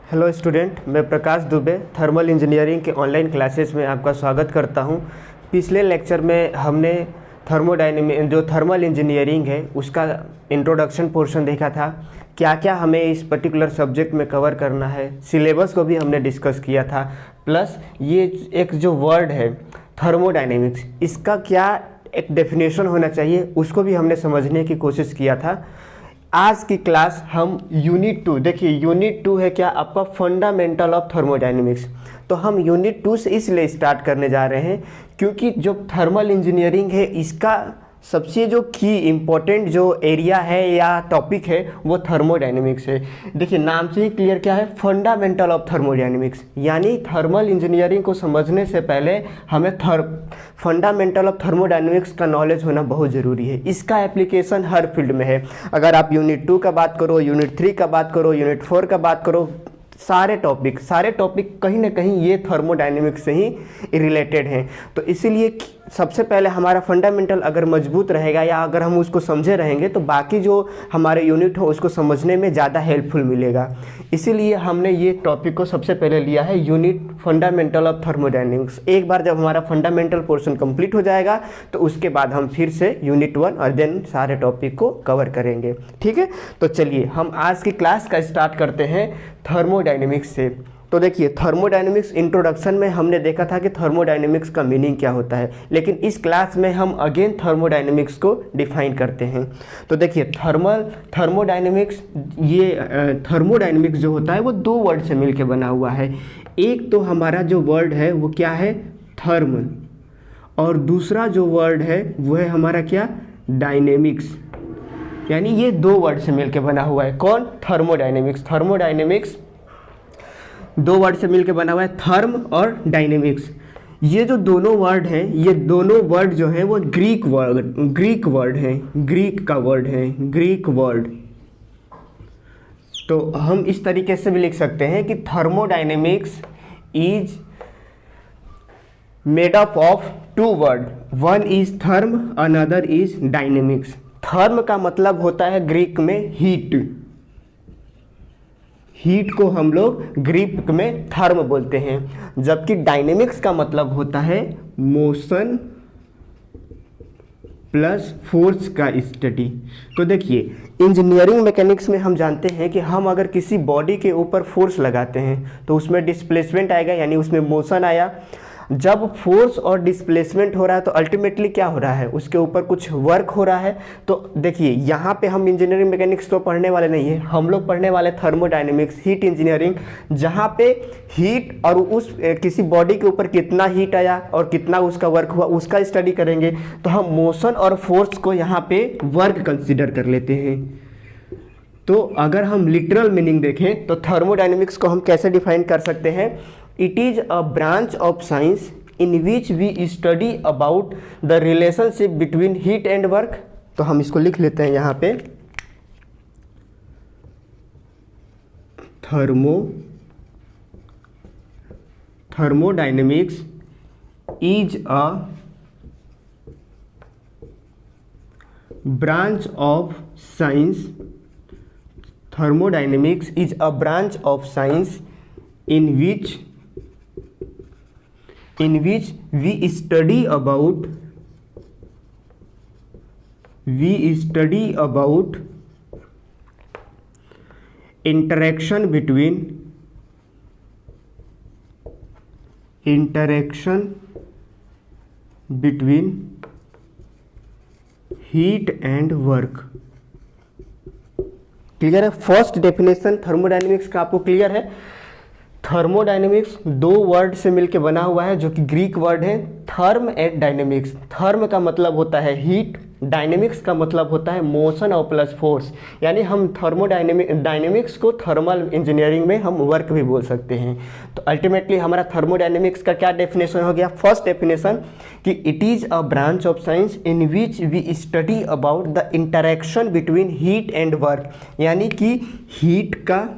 Hello student, मैं प्रकाश Dubey thermal engineering के online classes में आपका स्वागत करता हूं। पिछले लेक्चर में हमने थर्मल इंजीनियरिंग है उसका इंट्रोडक्शन पोर्शन देखा था। क्या क्या हमें इस पर्टिकुलर सब्जेक्ट में कवर करना है, सिलेबस को भी हमने डिस्कस किया था। प्लस ये एक जो वर्ड है थर्मोडायनेमिक्स, इसका क्या एक डेफिनेशन होना चाहिए उसको भी हमने समझने की कोशिश किया था। आज की क्लास हम यूनिट 2, देखिए यूनिट 2 है क्या आपका फंडामेंटल ऑफ थर्मोडायनेमिक्स। तो हम यूनिट 2 से इसलिए स्टार्ट करने जा रहे हैं क्योंकि जो थर्मल इंजीनियरिंग है इसका सबसे जो की इम्पोर्टेंट जो एरिया है या टॉपिक है वो थर्मोडायनेमिक्स है। देखिए नाम से ही क्लियर क्या है, फंडामेंटल ऑफ थर्मोडायनेमिक्स, यानी थर्मल इंजीनियरिंग को समझने से पहले हमें फंडामेंटल ऑफ थर्मोडायनेमिक्स का नॉलेज होना बहुत ज़रूरी है। इसका एप्लीकेशन हर फील्ड में है। अगर आप यूनिट 2 का बात करो, यूनिट 3 का बात करो, यूनिट 4 का बात करो, सारे टॉपिक कहीं ना कहीं ये थर्मोडायनेमिक्स से ही रिलेटेड हैं। तो इसीलिए सबसे पहले हमारा फंडामेंटल अगर मजबूत रहेगा या अगर हम उसको समझे रहेंगे तो बाकी जो हमारे यूनिट हो उसको समझने में ज़्यादा हेल्पफुल मिलेगा। इसीलिए हमने ये टॉपिक को सबसे पहले लिया है, यूनिट फंडामेंटल ऑफ थर्मोडायनेमिक्स। एक बार जब हमारा फंडामेंटल पोर्शन कंप्लीट हो जाएगा तो उसके बाद हम फिर से यूनिट 1 और देन सारे टॉपिक को कवर करेंगे। ठीक है, तो चलिए हम आज की क्लास का स्टार्ट करते हैं थर्मोडायनेमिक्स से। तो देखिए थर्मोडायनेमिक्स इंट्रोडक्शन में हमने देखा था कि थर्मोडायनेमिक्स का मीनिंग क्या होता है, लेकिन इस क्लास में हम अगेन थर्मोडायनेमिक्स को डिफाइन करते हैं। तो देखिए थर्मोडायनेमिक्स जो होता है वो दो वर्ड से मिलकर बना हुआ है। एक तो हमारा जो वर्ड है वो क्या है, थर्म, और दूसरा जो वर्ड है वो है हमारा क्या, डायनेमिक्स। यानी ये दो वर्ड से मिलकर बना हुआ है। कौन, थर्मोडायनेमिक्स दो वर्ड से मिलकर बना हुआ है, थर्म और डायनेमिक्स। ये जो दोनों वर्ड हैं, ये दोनों वर्ड जो हैं वो ग्रीक वर्ड हैं, ग्रीक वर्ड। तो हम इस तरीके से भी लिख सकते हैं कि thermodynamics is made up of two word, one is therm, another is dynamics. Therm का मतलब होता है ग्रीक में हीट को हम लोग ग्रीक में थर्म बोलते हैं, जबकि डायनेमिक्स का मतलब होता है मोशन प्लस फोर्स का स्टडी। तो देखिए इंजीनियरिंग मैकेनिक्स में हम जानते हैं कि हम अगर किसी बॉडी के ऊपर फोर्स लगाते हैं तो उसमें डिस्प्लेसमेंट आएगा, यानी उसमें मोशन आया। जब फोर्स और डिस्प्लेसमेंट हो रहा है तो अल्टीमेटली क्या हो रहा है, उसके ऊपर कुछ वर्क हो रहा है। तो देखिए यहाँ पे हम इंजीनियरिंग मैकेनिक्स तो पढ़ने वाले नहीं है, हम लोग पढ़ने वाले थर्मोडायनेमिक्स, हीट इंजीनियरिंग, जहाँ पे हीट और उस किसी बॉडी के ऊपर कितना हीट आया और कितना उसका वर्क हुआ उसका स्टडी करेंगे। तो हम मोशन और फोर्स को यहाँ पे वर्क कंसिडर कर लेते हैं। तो अगर हम लिटरल मीनिंग देखें तो थर्मोडायनेमिक्स को हम कैसे डिफाइन कर सकते हैं, It is a branch of science in which we study about the relationship between heat and work। तो हम इसको लिख लेते हैं यहाँ पे, thermodynamics is a branch of science, thermodynamics is a branch of science in which we study about interaction between heat and work। Clear है? First definition thermodynamics का आपको क्लियर है। थर्मोडायनेमिक्स दो वर्ड से मिलकर बना हुआ है जो कि ग्रीक वर्ड है, थर्म एंड डायनेमिक्स। थर्म का मतलब होता है हीट, डायनेमिक्स का मतलब होता है मोशन और प्लस फोर्स। यानी हम डायनेमिक्स को थर्मल इंजीनियरिंग में हम वर्क भी बोल सकते हैं। तो अल्टीमेटली हमारा थर्मोडायनेमिक्स का क्या डेफिनेशन हो गया, फर्स्ट डेफिनेशन कि it is a branch of science in which we study about the interaction between heat and work. यानी कि हीट का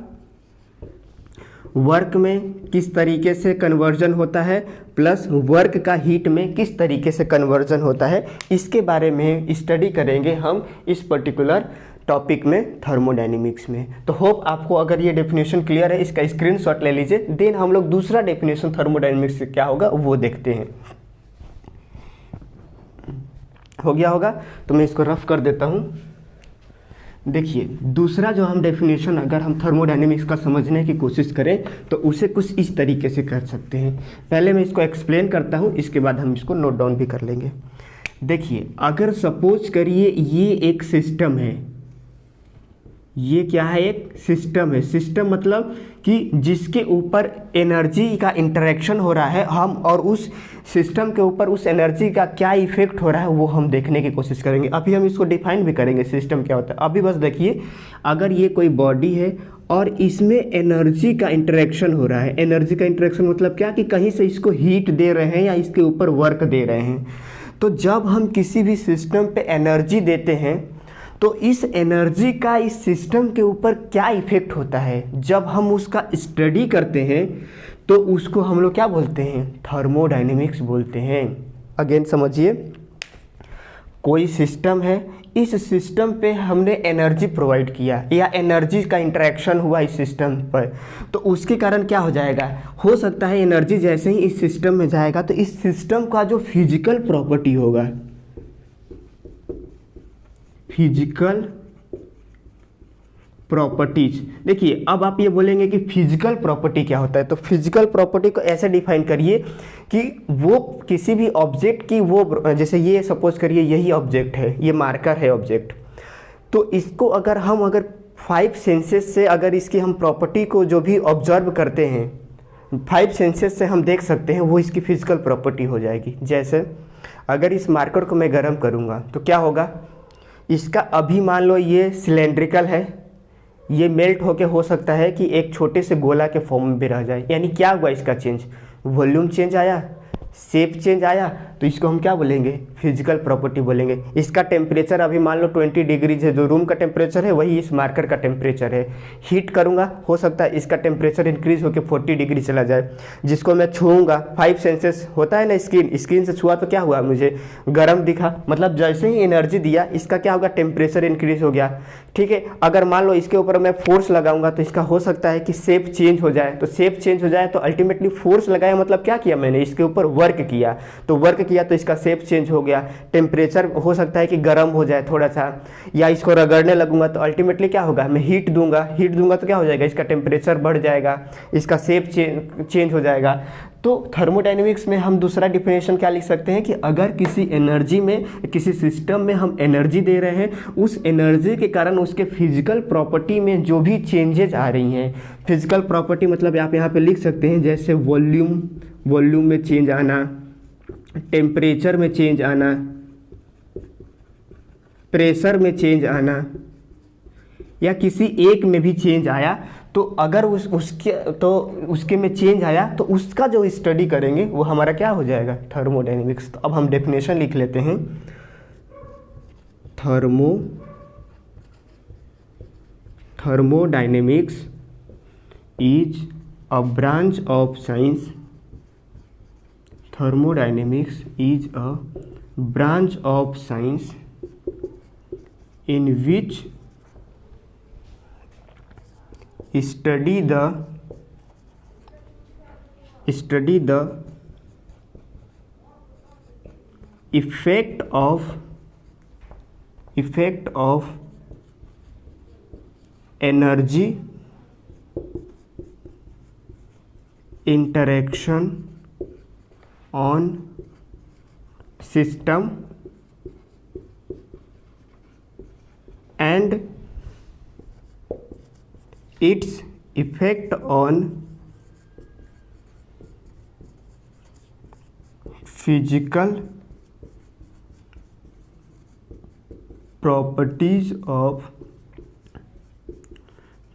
वर्क में किस तरीके से कन्वर्जन होता है, प्लस वर्क का हीट में किस तरीके से कन्वर्जन होता है, इसके बारे में स्टडी करेंगे हम इस पर्टिकुलर टॉपिक में थर्मोडायनेमिक्स में। तो होप आपको अगर ये डेफिनेशन क्लियर है, इसका स्क्रीनशॉट ले लीजिए। देन हम लोग दूसरा डेफिनेशन थर्मोडायनेमिक्स से क्या होगा वो देखते हैं। हो गया होगा तो मैं इसको रफ कर देता हूँ। देखिए दूसरा जो हम डेफिनेशन अगर हम थर्मोडायनेमिक्स का समझने की कोशिश करें तो उसे कुछ इस तरीके से कर सकते हैं। पहले मैं इसको एक्सप्लेन करता हूँ, इसके बाद हम इसको नोट डाउन भी कर लेंगे। देखिए अगर सपोज करिए ये एक सिस्टम है, ये क्या है, एक सिस्टम है। सिस्टम मतलब कि जिसके ऊपर एनर्जी का इंटरेक्शन हो रहा है, हम और उस सिस्टम के ऊपर उस एनर्जी का क्या इफेक्ट हो रहा है वो हम देखने की कोशिश करेंगे। अभी हम इसको डिफाइन भी करेंगे सिस्टम क्या होता है। अभी बस देखिए अगर ये कोई बॉडी है और इसमें एनर्जी का इंटरेक्शन हो रहा है, एनर्जी का इंटरेक्शन मतलब क्या कि कहीं से इसको हीट दे रहे हैं या इसके ऊपर वर्क दे रहे हैं। तो जब हम किसी भी सिस्टम पे एनर्जी देते हैं तो इस एनर्जी का इस सिस्टम के ऊपर क्या इफेक्ट होता है, जब हम उसका स्टडी करते हैं तो उसको हम लोग क्या बोलते हैं, थर्मोडायनेमिक्स बोलते हैं। अगेन समझिए, कोई सिस्टम है, इस सिस्टम पे हमने एनर्जी प्रोवाइड किया या एनर्जी का इंटरेक्शन हुआ इस सिस्टम पर, तो उसके कारण क्या हो जाएगा, हो सकता है एनर्जी जैसे ही इस सिस्टम में जाएगा तो इस सिस्टम का जो फिजिकल प्रॉपर्टी होगा, फिजिकल प्रॉपर्टीज। देखिए अब आप ये बोलेंगे कि फिजिकल प्रॉपर्टी क्या होता है, तो फिजिकल प्रॉपर्टी को ऐसे डिफाइन करिए कि वो किसी भी ऑब्जेक्ट की, वो जैसे ये सपोज करिए यही ऑब्जेक्ट है, ये मार्कर है ऑब्जेक्ट, तो इसको अगर 5 सेंसेस से अगर इसकी हम प्रॉपर्टी को जो भी ऑब्जर्व करते हैं 5 सेंसेस से हम देख सकते हैं, वो इसकी फिजिकल प्रॉपर्टी हो जाएगी। जैसे अगर इस मार्कर को मैं गर्म करूँगा तो क्या होगा, इसका अभी मान लो ये सिलेंड्रिकल है, ये मेल्ट होके हो सकता है कि एक छोटे से गोला के फॉर्म में भी रह जाए। यानी क्या हुआ इसका चेंज, वॉल्यूम चेंज आया, शेप चेंज आया, तो इसको हम क्या बोलेंगे, फिजिकल प्रॉपर्टी बोलेंगे। इसका टेम्परेचर अभी मान लो 20 डिग्रीज है, जो रूम का टेम्परेचर है वही इस मार्कर का टेम्परेचर है। हीट करूँगा, हो सकता है इसका टेम्परेचर इंक्रीज होकर 40 डिग्री चला जाए। जिसको मैं छूँगा, 5 सेंसेस होता है ना, स्किन से छुआ तो क्या हुआ, मुझे गर्म दिखा, मतलब जैसे ही एनर्जी दिया इसका क्या होगा, टेम्परेचर इंक्रीज हो गया। ठीक है, अगर मान लो इसके ऊपर मैं फोर्स लगाऊंगा तो इसका हो सकता है कि शेप चेंज हो जाए, तो शेप चेंज हो जाए तो अल्टीमेटली फोर्स लगाया मतलब क्या किया मैंने, इसके ऊपर वर्क किया, तो वर्क किया तो इसका शेप चेंज हो गया। टेम्परेचर हो सकता है कि गर्म हो जाए थोड़ा सा, या इसको रगड़ने लगूंगा तो अल्टीमेटली क्या होगा, मैं हीट दूंगा तो क्या हो जाएगा, इसका टेम्परेचर बढ़ जाएगा, इसका शेप चेंज हो जाएगा। तो थर्मोडायनेमिक्स में हम दूसरा डिफिनेशन क्या लिख सकते हैं कि अगर किसी एनर्जी में, किसी सिस्टम में हम एनर्जी दे रहे हैं, उस एनर्जी के कारण उसके फिजिकल प्रॉपर्टी में जो भी चेंजेज आ रही हैं, फिजिकल प्रॉपर्टी मतलब आप यहाँ पे लिख सकते हैं जैसे वॉल्यूम में चेंज आना, टेम्परेचर में चेंज आना, प्रेशर में चेंज आना, या किसी एक में भी चेंज आया, तो अगर उसके में चेंज आया तो उसका जो स्टडी करेंगे वो हमारा क्या हो जाएगा, थर्मोडायनेमिक्स। तो अब हम डेफिनेशन लिख लेते हैं, thermodynamics is a branch of science, thermodynamics is a branch of science in which study the effect of energy interaction on system and its effect on physical properties of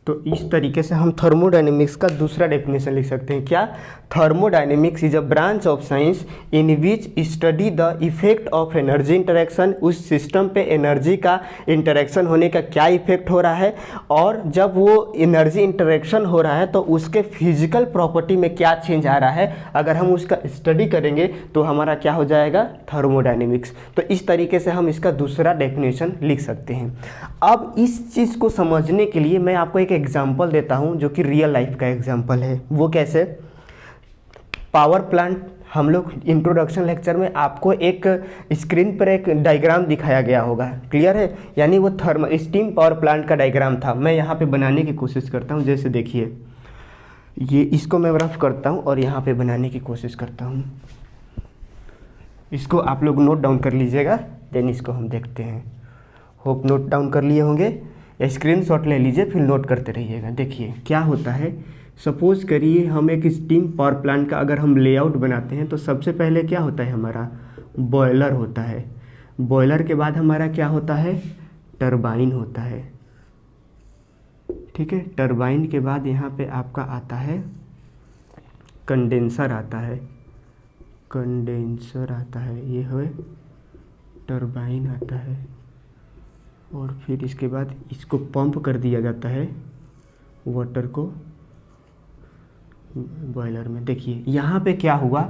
तो इस तरीके से हम थर्मोडायनेमिक्स का दूसरा डेफिनेशन लिख सकते हैं। क्या? Thermodynamics is a branch of science in which study the effect of energy interaction. उस सिस्टम पे एनर्जी का इंटरेक्शन होने का क्या इफेक्ट हो रहा है, और जब वो एनर्जी इंटरेक्शन हो रहा है तो उसके फिजिकल प्रॉपर्टी में क्या चेंज आ रहा है, अगर हम उसका स्टडी करेंगे तो हमारा क्या हो जाएगा? थर्मोडायनेमिक्स। तो इस तरीके से हम इसका दूसरा डेफिनेशन लिख सकते हैं। अब इस चीज़ को समझने के लिए मैं आपको एक एग्जाम्पल देता हूं जो कि रियल लाइफ का एग्जाम्पल है। वो कैसे? पावर प्लांट, हम लोग इंट्रोडक्शन लेक्चर में आपको एक स्क्रीन पर एक डायग्राम दिखाया गया होगा, क्लियर है? यानी वो स्टीम पावर प्लांट का डायग्राम था। मैं यहाँ पे बनाने की कोशिश करता हूँ। जैसे देखिए, ये इसको मैं रफ करता हूँ और यहाँ पे बनाने की कोशिश करता हूँ। इसको आप लोग नोट डाउन कर लीजिएगा, देन इसको हम देखते हैं। होप नोट डाउन कर लिए होंगे, स्क्रीनशॉट ले लीजिए, फिर नोट करते रहिएगा। देखिए क्या होता है, सपोज करिए हम एक स्टीम पावर प्लांट का अगर हम लेआउट बनाते हैं तो सबसे पहले क्या होता है, हमारा बॉयलर होता है। बॉयलर के बाद हमारा क्या होता है? टरबाइन होता है, ठीक है। टरबाइन के बाद यहाँ पे आपका आता है कंडेंसर आता है, कंडेंसर आता है, ये है टरबाइन आता है, और फिर इसके बाद इसको पंप कर दिया जाता है वाटर को बॉयलर में। देखिए यहाँ पे क्या हुआ,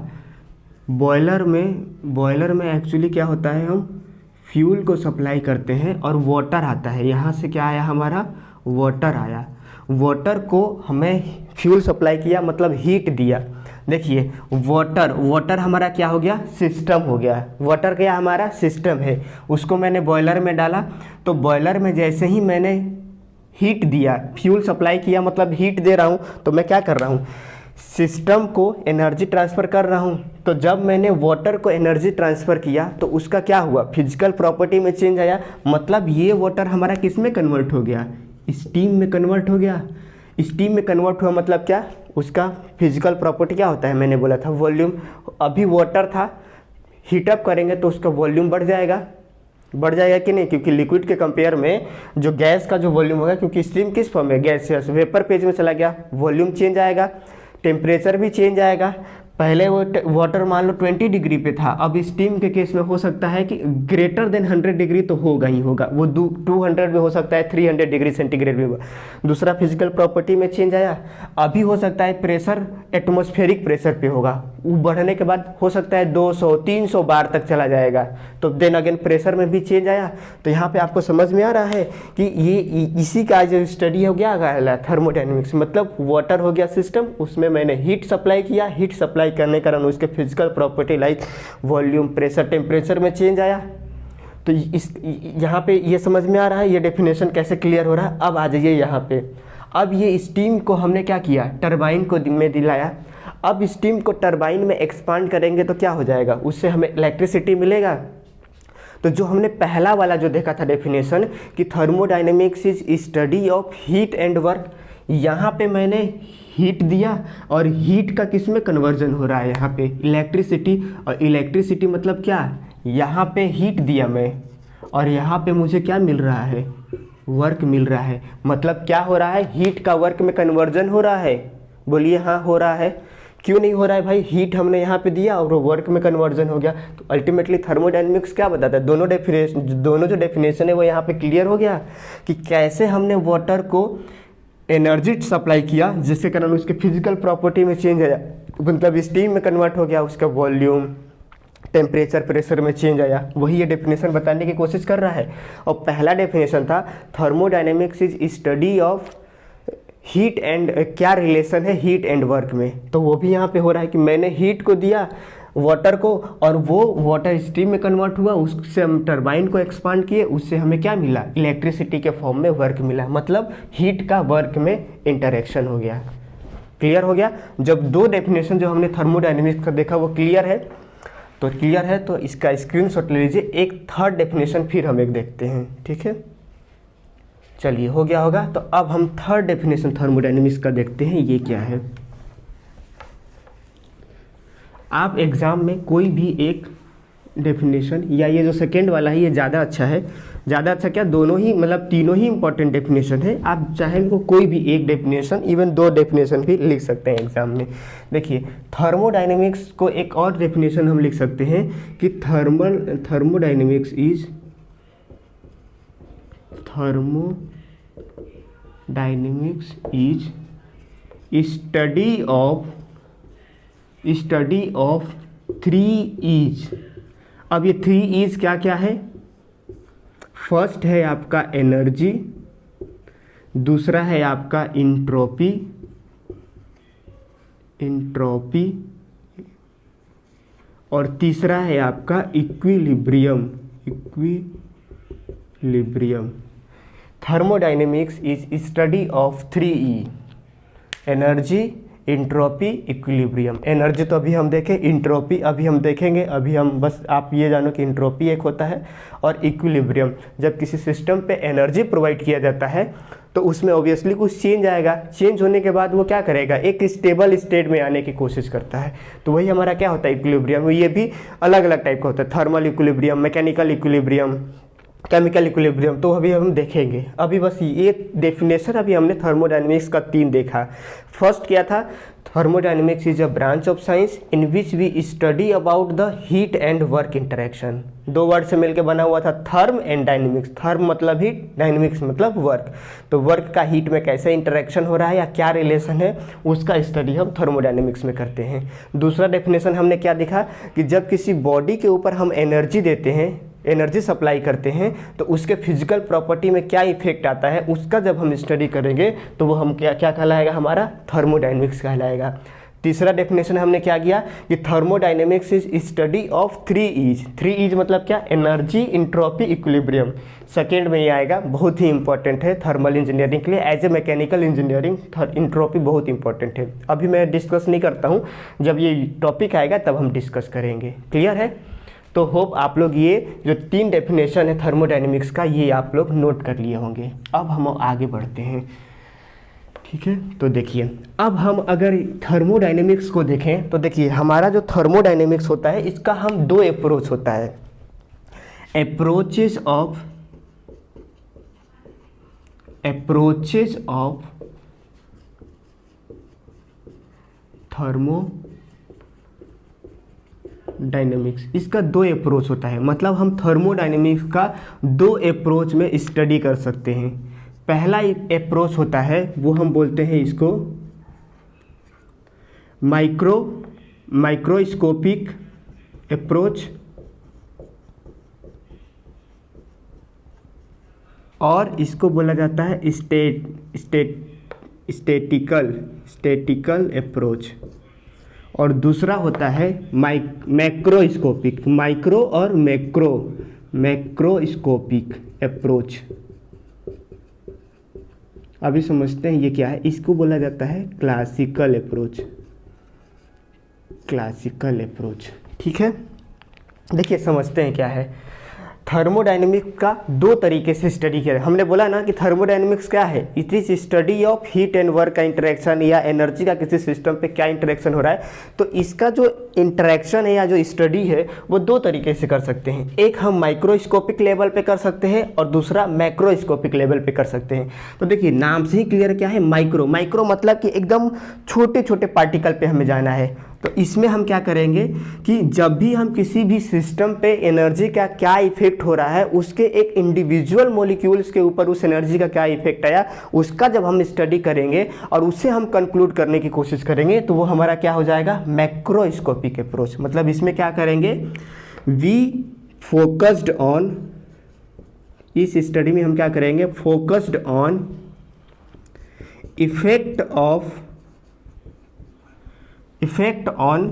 बॉयलर में एक्चुअली क्या होता है, हम फ्यूल को सप्लाई करते हैं और वाटर आता है। यहाँ से क्या आया, हमारा वाटर आया। वाटर को हमें फ्यूल सप्लाई किया, मतलब हीट दिया। देखिए वाटर हमारा क्या हो गया, सिस्टम हो गया। वाटर क्या हमारा सिस्टम है, उसको मैंने बॉयलर में डाला, तो बॉयलर में जैसे ही मैंने हीट दिया, फ्यूल सप्लाई किया, मतलब हीट दे रहा हूँ, तो मैं क्या कर रहा हूँ, सिस्टम को एनर्जी ट्रांसफ़र कर रहा हूँ। तो जब मैंने वाटर को एनर्जी ट्रांसफ़र किया तो उसका क्या हुआ, फिजिकल प्रॉपर्टी में चेंज आया। मतलब ये वाटर हमारा किस में कन्वर्ट हो गया, स्टीम में कन्वर्ट हो गया। स्टीम में कन्वर्ट हुआ मतलब क्या, उसका फिजिकल प्रॉपर्टी क्या होता है, मैंने बोला था वॉल्यूम। अभी वाटर था, हीटअप करेंगे तो उसका वॉल्यूम बढ़ जाएगा कि नहीं, क्योंकि लिक्विड के कंपेयर में जो गैस का जो वॉल्यूम होगा, क्योंकि स्टीम किस फॉर्म में, गैसियस, वेपर पेज में चला गया, वॉल्यूम चेंज आएगा, टेम्परेचर भी चेंज आएगा। पहले वो वाटर मान लो 20 डिग्री पे था, अब स्टीम के केस में हो सकता है कि ग्रेटर देन 100 डिग्री तो होगा ही होगा, वो 200 भी हो सकता है, 300 डिग्री सेंटीग्रेड भी होगा। दूसरा फिजिकल प्रॉपर्टी में चेंज आया। अभी हो सकता है प्रेशर एटमॉस्फेरिक प्रेशर पे होगा, वो बढ़ने के बाद हो सकता है 200-300 बार तक चला जाएगा, तो देन अगेन प्रेशर में भी चेंज आया। तो यहाँ पे आपको समझ में आ रहा है कि ये इसी का जो स्टडी हो गया थर्मोडायनेमिक्स। मतलब वाटर हो गया सिस्टम, उसमें मैंने हीट सप्लाई किया, हीट सप्लाई करने के कारण उसके physical property like volume, pressure, temperature में चेंज आया। तो इस यहाँ पे ये समझ में आ रहा है, ये डेफिनेशन कैसे क्लियर हो रहा है। अब आ जाइए यहाँ पे, अब ये स्टीम को हमने क्या किया, टरबाइन को में दिलाया। अब स्टीम को टरबाइन में एक्सपांड करेंगे तो क्या हो जाएगा, उससे हमें इलेक्ट्रिसिटी मिलेगा। तो जो हमने पहला वाला जो देखा था डेफिनेशन कि thermodynamics is study of heat and work, यहाँ पे मैंने हीट दिया और हीट का किस में कन्वर्जन हो रहा है, यहाँ पे इलेक्ट्रिसिटी। और इलेक्ट्रिसिटी मतलब क्या, यहाँ पे हीट दिया मैं और यहाँ पे मुझे क्या मिल रहा है, वर्क मिल रहा है। मतलब क्या हो रहा है, हीट का वर्क में कन्वर्जन हो रहा है। बोलिए हाँ हो रहा है। क्यों नहीं हो रहा है भाई, हीट हमने यहाँ पे दिया और वो वर्क में कन्वर्जन हो गया। तो अल्टीमेटली थर्मोडायनेमिक्स क्या बताता है, दोनों जो डेफिनेशन है वो यहाँ पे क्लियर हो गया कि कैसे हमने वाटर को एनर्जी सप्लाई किया जिसके कारण उसके फिजिकल प्रॉपर्टी में चेंज आया, मतलब स्टीम में कन्वर्ट हो गया, उसका वॉल्यूम, टेम्परेचर, प्रेशर में चेंज आया। वही ये डेफिनेशन बताने की कोशिश कर रहा है। और पहला डेफिनेशन था thermodynamics is study of heat and, क्या रिलेशन है हीट एंड वर्क में। तो वो भी यहाँ पे हो रहा है कि मैंने हीट को दिया वाटर को और वो वाटर स्टीम में कन्वर्ट हुआ, उससे हम टरबाइन को एक्सपांड किए, उससे हमें क्या मिला, इलेक्ट्रिसिटी के फॉर्म में वर्क मिला। मतलब हीट का वर्क में इंटरेक्शन हो गया। क्लियर हो गया। जब दो डेफिनेशन जो हमने थर्मोडायनेमिक्स का देखा वो क्लियर है, तो इसका स्क्रीनशॉट ले लीजिए। एक थर्ड डेफिनेशन फिर हम एक देखते हैं, ठीक है। चलिए हो गया होगा। तो अब हम थर्ड डेफिनेशन थर्मोडायनेमिक्स का देखते हैं, ये क्या है। आप एग्ज़ाम में कोई भी एक डेफिनेशन, या ये जो सेकेंड वाला है ये ज़्यादा अच्छा है, ज़्यादा अच्छा क्या, दोनों ही मतलब तीनों ही इंपॉर्टेंट डेफिनेशन है। आप चाहें तो कोई भी एक डेफिनेशन, इवन दो डेफिनेशन भी लिख सकते हैं एग्जाम में। देखिए थर्मोडायनेमिक्स को एक और डेफिनेशन हम लिख सकते हैं कि thermodynamics is study of 3 E's। अब ये 3 E's क्या क्या है? फर्स्ट है आपका एनर्जी, दूसरा है आपका इंट्रोपी और तीसरा है आपका equilibrium. Thermodynamics is study of 3 E, energy, entropy, equilibrium. Energy तो अभी हम देखें, इंट्रोपी अभी हम देखेंगे। अभी हम बस आप ये जानो कि इंट्रोपी एक होता है और इक्विलिब्रियम, जब किसी सिस्टम पे एनर्जी प्रोवाइड किया जाता है तो उसमें ऑब्वियसली कुछ चेंज आएगा। चेंज होने के बाद वो क्या करेगा, एक स्टेबल स्टेट में आने की कोशिश करता है, तो वही हमारा क्या होता है, इक्विलिब्रियम। ये भी अलग अलग टाइप का होता है, thermal equilibrium, mechanical equilibrium, chemical equilibrium, तो अभी हम देखेंगे। अभी बस ये डेफिनेशन अभी हमने थर्मोडायनेमिक्स का 3 देखा। फर्स्ट क्या था, thermodynamics is a branch of science in which we study about the heat and work interaction. 2 word से मिलकर बना हुआ था, थर्म एंड डायनेमिक्स। थर्म मतलब हीट, डायनेमिक्स मतलब वर्क। तो वर्क का हीट में कैसे इंटरेक्शन हो रहा है या क्या रिलेशन है, उसका स्टडी हम थर्मोडायनेमिक्स में करते हैं। दूसरा डेफिनेशन हमने क्या देखा कि जब किसी बॉडी के ऊपर हम एनर्जी देते हैं, एनर्जी सप्लाई करते हैं, तो उसके फिजिकल प्रॉपर्टी में क्या इफेक्ट आता है, उसका जब हम स्टडी करेंगे तो वो हम क्या कहलाएगा, हमारा थर्मोडायनेमिक्स कहलाएगा। तीसरा डेफिनेशन हमने क्या किया कि thermodynamics is study of 3 E's। 3 E's मतलब क्या, एनर्जी, इंट्रोपी, इक्विलिब्रियम। सेकेंड में ये आएगा, बहुत ही इंपॉर्टेंट है थर्मल इंजीनियरिंग के लिए। As a mechanical engineering entropy बहुत इंपॉर्टेंट है। अभी मैं डिस्कस नहीं करता हूँ, जब ये टॉपिक आएगा तब हम डिस्कस करेंगे। क्लियर है? तो होप आप लोग ये जो 3 डेफिनेशन है थर्मोडायनेमिक्स का, ये आप लोग नोट कर लिए होंगे। अब हम आगे बढ़ते हैं, ठीक है। तो देखिए अब हम अगर थर्मोडायनेमिक्स को देखें तो देखिए हमारा जो थर्मोडायनेमिक्स होता है इसका हम 2 अप्रोच होता है। अप्रोचेज ऑफ थर्मोडायनेमिक्स, इसका 2 अप्रोच होता है। मतलब हम थर्मोडायनेमिक्स का 2 अप्रोच में स्टडी कर सकते हैं। पहला अप्रोच होता है वो हम बोलते हैं इसको माइक्रोस्कोपिक अप्रोच, और इसको बोला जाता है स्टैटिकल अप्रोच। और दूसरा होता है मैक्रोस्कोपिक, माइक्रो और मैक्रोस्कोपिक अप्रोच। अभी समझते हैं ये क्या है। इसको बोला जाता है क्लासिकल अप्रोच। ठीक है, देखिए समझते हैं क्या है। थर्मोडायनेमिक्स का 2 तरीके से स्टडी किया है। हमने बोला ना कि थर्मोडायनेमिक्स क्या है, it is study of heat and work का इंटरेक्शन, या एनर्जी का किसी सिस्टम पे क्या इंटरेक्शन हो रहा है। तो इसका जो इंटरेक्शन है या जो स्टडी है वो 2 तरीके से कर सकते हैं। एक हम माइक्रोस्कोपिक लेवल पे कर सकते हैं और दूसरा मैक्रोस्कोपिक लेवल पे कर सकते हैं। तो देखिए नाम से ही क्लियर क्या है, माइक्रो मतलब कि एकदम छोटे छोटे पार्टिकल पे हमें जाना है। तो इसमें हम क्या करेंगे कि जब भी हम किसी भी सिस्टम पे एनर्जी का क्या इफेक्ट हो रहा है, उसके एक इंडिविजुअल मॉलिक्यूल्स के ऊपर उस एनर्जी का क्या इफेक्ट आया, उसका जब हम स्टडी करेंगे और उससे हम कंक्लूड करने की कोशिश करेंगे तो वो हमारा क्या हो जाएगा, मैक्रोस्कोपिक अप्रोच। मतलब इसमें क्या करेंगे, वी फोकस्ड ऑन, इस स्टडी में हम क्या करेंगे, focused on effect on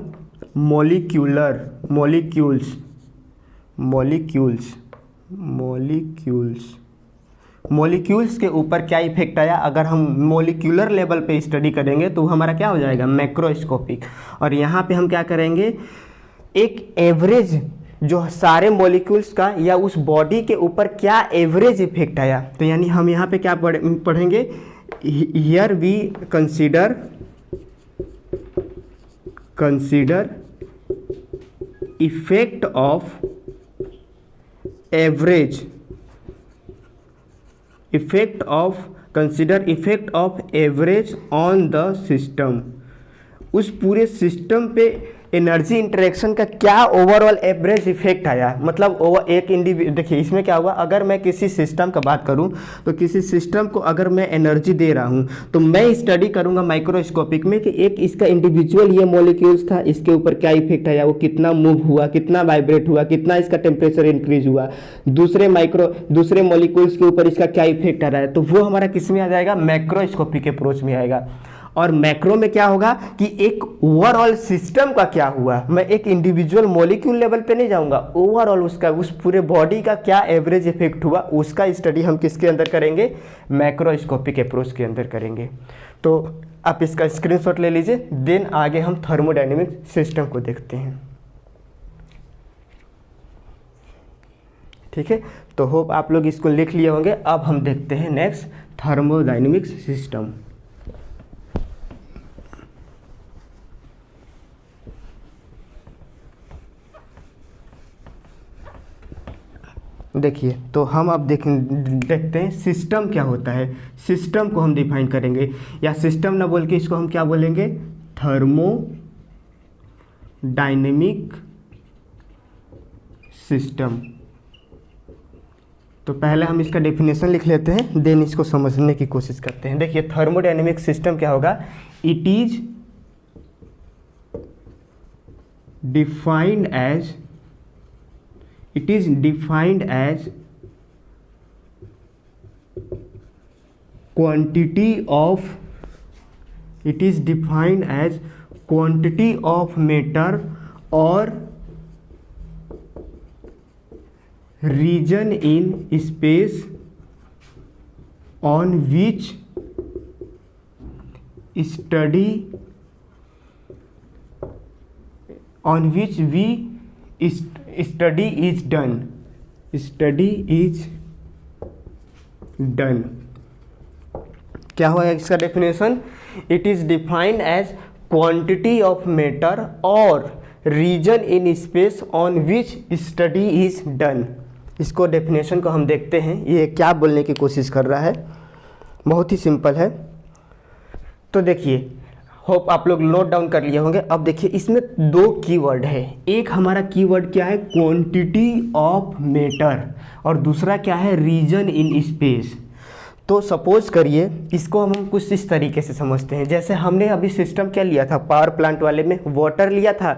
molecules के ऊपर क्या इफेक्ट आया। अगर हम मॉलिक्यूलर लेवल पे स्टडी करेंगे तो हमारा क्या हो जाएगा, मैक्रोस्कोपिक। और यहाँ पे हम क्या करेंगे, एक एवरेज जो सारे मॉलिक्यूल्स का या उस बॉडी के ऊपर क्या एवरेज इफेक्ट आया। तो यानी हम यहाँ पे क्या पढ़ेंगे, here we consider effect of average consider effect of average on the system. उस पूरे सिस्टम पे एनर्जी इंटरेक्शन का क्या ओवरऑल एवरेज इफेक्ट आया, मतलब एक देखिए इसमें क्या हुआ, अगर मैं किसी सिस्टम का बात करूं तो किसी सिस्टम को अगर मैं एनर्जी दे रहा हूं तो मैं स्टडी करूंगा माइक्रोस्कोपिक में कि एक इसका इंडिविजुअल ये मॉलिक्यूल्स था, इसके ऊपर क्या इफेक्ट आया, वो कितना मूव हुआ, कितना वाइब्रेट हुआ, कितना इसका टेम्परेचर इंक्रीज हुआ, दूसरे मॉलिक्यूल्स के ऊपर इसका क्या इफेक्ट आ रहा है, तो वो हमारा किस में आ जाएगा, मैक्रोस्कोपिक अप्रोच में आएगा। और मैक्रो में क्या होगा कि एक ओवरऑल सिस्टम का क्या हुआ, मैं एक इंडिविजुअल मॉलिक्यूल लेवल पे नहीं जाऊंगा, ओवरऑल उसका उस पूरे बॉडी का क्या एवरेज इफेक्ट हुआ, उसका स्टडी हम किसके अंदर करेंगे, मैक्रोस्कोपिक अप्रोच के अंदर करेंगे। तो आप इसका स्क्रीनशॉट ले लीजिए, देन आगे हम थर्मोडायनेमिक सिस्टम को देखते हैं। ठीक है, तो होप आप लोग इसको लिख लिए होंगे। अब हम देखते हैं नेक्स्ट थर्मोडायनेमिक सिस्टम। देखिए, तो हम अब देखते हैं सिस्टम क्या होता है। सिस्टम को हम डिफाइन करेंगे, या सिस्टम ना बोल के इसको हम क्या बोलेंगे, थर्मोडायनेमिक सिस्टम। तो पहले हम इसका डेफिनेशन लिख लेते हैं, देन इसको समझने की कोशिश करते हैं। देखिए, थर्मोडायनेमिक सिस्टम क्या होगा, it is defined as quantity of matter or region in space on which study is done। क्या हुआ इसका definition, it is defined as quantity of matter और region in space on which study is done. इसको definition को हम देखते हैं, ये क्या बोलने की कोशिश कर रहा है, बहुत ही सिंपल है। तो देखिए, होप आप लोग नोट डाउन कर लिए होंगे। अब देखिए, इसमें दो कीवर्ड है, एक हमारा कीवर्ड क्या है, क्वांटिटी ऑफ मैटर, और दूसरा क्या है, रीजन इन स्पेस। तो सपोज करिए इसको हम कुछ इस तरीके से समझते हैं, जैसे हमने अभी सिस्टम क्या लिया था, पावर प्लांट वाले में वाटर लिया था।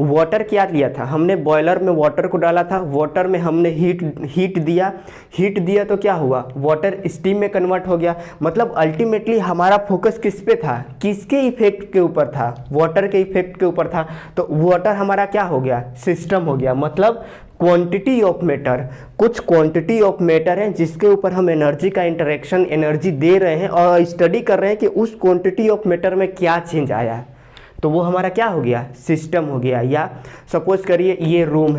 वाटर क्या लिया था हमने, बॉयलर में वाटर को डाला था, वाटर में हमने हीट दिया तो क्या हुआ, वाटर स्टीम में कन्वर्ट हो गया। मतलब अल्टीमेटली हमारा फोकस किस पे था, किसके इफेक्ट के ऊपर था, वाटर के इफेक्ट के ऊपर था। तो वाटर हमारा क्या हो गया, सिस्टम हो गया। मतलब क्वांटिटी ऑफ मैटर, कुछ क्वांटिटी ऑफ मैटर है जिसके ऊपर हम एनर्जी का इंटरेक्शन, एनर्जी दे रहे हैं और स्टडी कर रहे हैं कि उस क्वांटिटी ऑफ मैटर में क्या चेंज आया, तो वो हमारा क्या हो गया, सिस्टम हो गया। या सपोज करिए ये रूम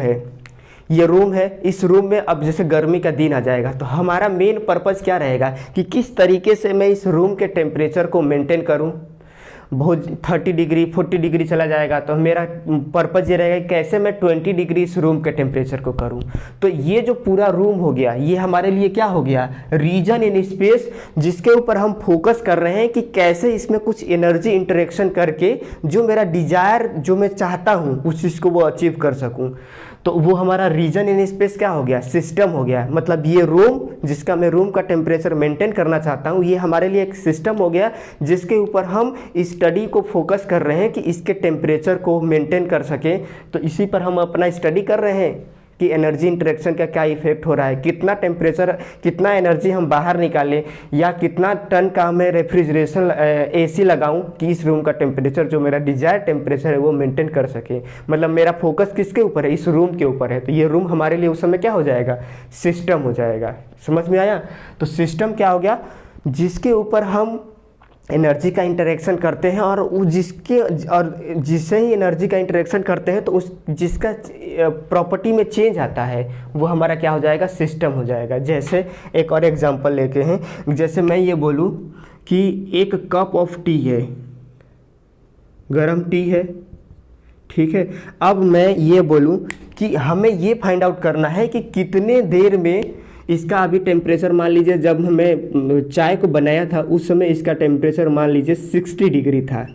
है, इस रूम में अब जैसे गर्मी का दिन आ जाएगा तो हमारा मेन पर्पज़ क्या रहेगा कि किस तरीके से मैं इस रूम के टेम्परेचर को मेंटेन करूं। बहुत 30 डिग्री 40 डिग्री चला जाएगा तो मेरा पर्पज़ ये रहेगा कि कैसे मैं 20 डिग्री इस रूम के टेम्परेचर को करूं। तो ये जो पूरा रूम हो गया, ये हमारे लिए क्या हो गया, रीजन इन स्पेस, जिसके ऊपर हम फोकस कर रहे हैं कि कैसे इसमें कुछ एनर्जी इंटरेक्शन करके जो मेरा डिजायर, जो मैं चाहता हूँ उस चीज़ को वो अचीव कर सकूँ। तो वो हमारा रीजन इन स्पेस क्या हो गया, सिस्टम हो गया। मतलब ये रूम, जिसका मैं रूम का टेम्परेचर मेंटेन करना चाहता हूँ, ये हमारे लिए एक सिस्टम हो गया जिसके ऊपर हम स्टडी को फोकस कर रहे हैं कि इसके टेम्परेचर को मेंटेन कर सकें। तो इसी पर हम अपना स्टडी कर रहे हैं कि एनर्जी इंटरेक्शन का क्या इफेक्ट हो रहा है, कितना टेम्परेचर, कितना एनर्जी हम बाहर निकालें, या कितना टन का मैं रेफ्रिजरेशन एसी लगाऊं कि इस रूम का टेम्परेचर, जो मेरा डिजायर टेम्परेचर है, वो मेंटेन कर सके। मतलब मेरा फोकस किसके ऊपर है, इस रूम के ऊपर है। तो ये रूम हमारे लिए उस समय क्या हो जाएगा, सिस्टम हो जाएगा। समझ में आया। तो सिस्टम क्या हो गया, जिसके ऊपर हम एनर्जी का इंटरेक्शन करते हैं और जिससे ही एनर्जी का इंटरेक्शन करते हैं तो उस जिसका प्रॉपर्टी में चेंज आता है वो हमारा क्या हो जाएगा, सिस्टम हो जाएगा। जैसे एक और एग्जांपल लेते हैं, जैसे मैं ये बोलूँ कि एक कप ऑफ टी है, गरम टी है, ठीक है। अब मैं ये बोलूँ कि हमें ये फाइंड आउट करना है कि कितने देर में इसका अभी टेम्परेचर मान लीजिए, जब मैं चाय को बनाया था उस समय इसका टेम्परेचर मान लीजिए 60 डिग्री था।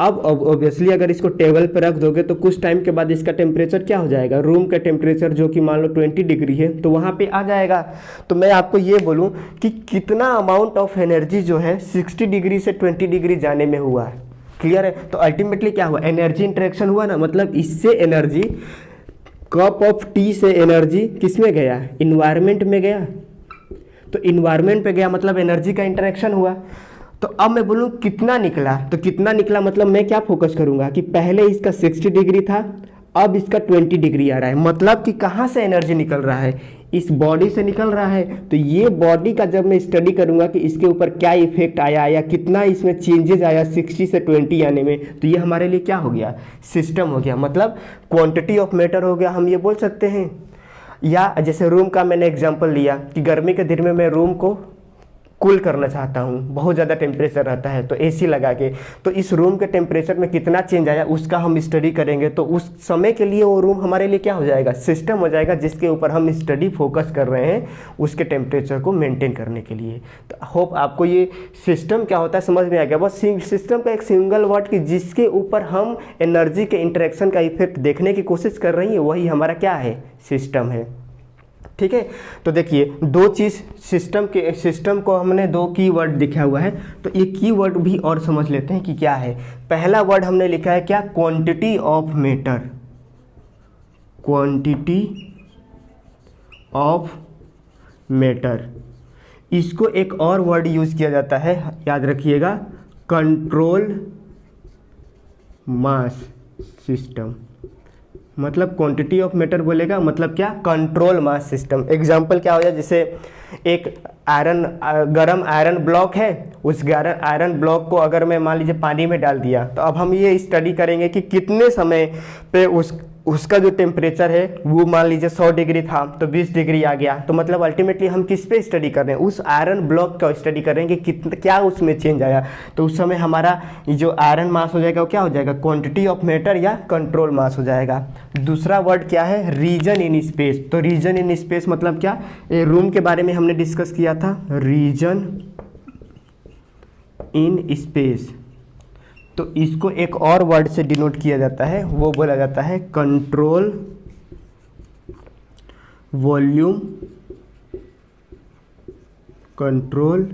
अब ऑब्वियसली अगर इसको टेबल पर रख दोगे तो कुछ टाइम के बाद इसका टेम्परेचर क्या हो जाएगा, रूम का टेम्परेचर जो कि मान लो 20 डिग्री है तो वहाँ पे आ जाएगा। तो मैं आपको ये बोलूँ कि कितना अमाउंट ऑफ एनर्जी जो है 60 डिग्री से 20 डिग्री जाने में हुआ है। क्लियर है? तो अल्टीमेटली क्या हुआ, एनर्जी इंटरेक्शन हुआ ना, मतलब इससे एनर्जी, कप ऑफ टी से एनर्जी किस में गया, इन्वायरमेंट में गया। तो इन्वायरमेंट पे गया मतलब एनर्जी का इंटरेक्शन हुआ। तो अब मैं बोलूँ कितना निकला, तो कितना निकला मतलब मैं क्या फोकस करूंगा कि पहले इसका 60 डिग्री था, अब इसका 20 डिग्री आ रहा है, मतलब कि कहाँ से एनर्जी निकल रहा है, इस बॉडी से निकल रहा है। तो ये बॉडी का जब मैं स्टडी करूंगा कि इसके ऊपर क्या इफेक्ट आया या कितना इसमें चेंजेस आया 60 से 20 आने में, तो ये हमारे लिए क्या हो गया, सिस्टम हो गया, मतलब क्वांटिटी ऑफ मैटर हो गया, हम ये बोल सकते हैं। या जैसे रूम का मैंने एग्जांपल लिया कि गर्मी के दिन में मैं रूम को कूल करना चाहता हूँ, बहुत ज़्यादा टेम्परेचर रहता है तो एसी लगा के, तो इस रूम के टेम्परेचर में कितना चेंज आया उसका हम स्टडी करेंगे। तो उस समय के लिए वो रूम हमारे लिए क्या हो जाएगा, सिस्टम हो जाएगा, जिसके ऊपर हम स्टडी फोकस कर रहे हैं उसके टेम्परेचर को मेंटेन करने के लिए। तो होप आपको ये सिस्टम क्या होता है समझ में आ गया। बस सिस्टम का एक सिंगल वर्ड कि जिसके ऊपर हम एनर्जी के इंटरेक्शन का इफेक्ट देखने की कोशिश कर रही है वही हमारा क्या है, सिस्टम है। ठीक है, तो देखिए दो चीज़ सिस्टम को हमने दो कीवर्ड लिखा हुआ है, तो ये कीवर्ड भी और समझ लेते हैं कि क्या है। पहला वर्ड हमने लिखा है क्या, quantity of matter, quantity of matter. इसको एक और वर्ड यूज किया जाता है, याद रखिएगा, कंट्रोल मास सिस्टम। मतलब क्वांटिटी ऑफ मैटर बोलेगा मतलब क्या, कंट्रोल मास सिस्टम। एग्जांपल क्या हो जाए, जैसे एक गरम आयरन ब्लॉक है, उस आयरन ब्लॉक को अगर मैं मान लीजिए पानी में डाल दिया, तो अब हम ये स्टडी करेंगे कि कितने समय पे उसका जो टेम्परेचर है वो मान लीजिए 100 डिग्री था तो 20 डिग्री आ गया। तो मतलब अल्टीमेटली हम किस पे स्टडी कर रहे हैं, उस आयरन ब्लॉक का स्टडी कर रहे हैं कि क्या उसमें चेंज आया। तो उस समय हमारा जो आयरन मास हो जाएगा वो क्या हो जाएगा, क्वांटिटी ऑफ मैटर या कंट्रोल मास हो जाएगा। दूसरा वर्ड क्या है, रीजन इन स्पेस। तो रीजन इन स्पेस मतलब क्या, रूम के बारे में हमने डिस्कस किया था, रीजन इन स्पेस। तो इसको एक और वर्ड से डिनोट किया जाता है, वो बोला जाता है control volume, control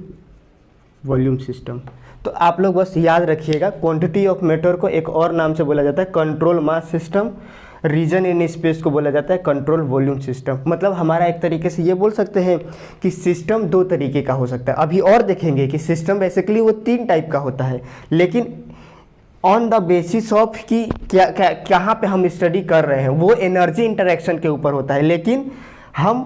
volume system. तो आप लोग बस याद रखिएगा, क्वांटिटी ऑफ मैटर को एक और नाम से बोला जाता है control mass system, region in space को बोला जाता है कंट्रोल वॉल्यूम सिस्टम। मतलब हमारा एक तरीके से ये बोल सकते हैं कि सिस्टम दो तरीके का हो सकता है। अभी और देखेंगे कि सिस्टम बेसिकली वो 3 टाइप का होता है, लेकिन ऑन द बेसिस ऑफ कि कहाँ पे हम स्टडी कर रहे हैं, वो एनर्जी इंटरेक्शन के ऊपर होता है। लेकिन हम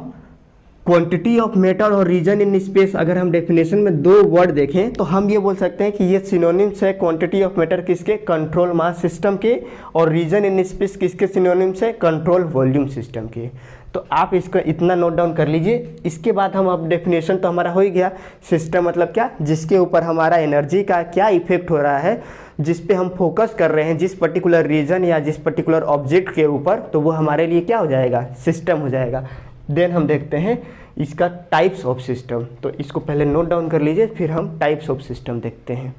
क्वांटिटी ऑफ मैटर और रीजन इन स्पेस, अगर हम डेफिनेशन में 2 वर्ड देखें तो हम ये बोल सकते हैं कि ये सिनोनिम्स है, क्वांटिटी ऑफ मैटर किसके, कंट्रोल मास सिस्टम के, और रीजन इन स्पेस किसके सिनोनिम्स है, कंट्रोल वॉल्यूम सिस्टम के। तो आप इसको इतना नोट डाउन कर लीजिए। इसके बाद हम अब डेफिनेशन तो हमारा हो ही गया, सिस्टम मतलब क्या, जिसके ऊपर हमारा एनर्जी का क्या इफेक्ट हो रहा है, जिस पे हम फोकस कर रहे हैं, जिस पर्टिकुलर रीजन या जिस पर्टिकुलर ऑब्जेक्ट के ऊपर, तो वो हमारे लिए क्या हो जाएगा, सिस्टम हो जाएगा। देन हम देखते हैं इसका टाइप्स ऑफ सिस्टम। तो इसको पहले नोट डाउन कर लीजिए, फिर हम टाइप्स ऑफ सिस्टम देखते हैं।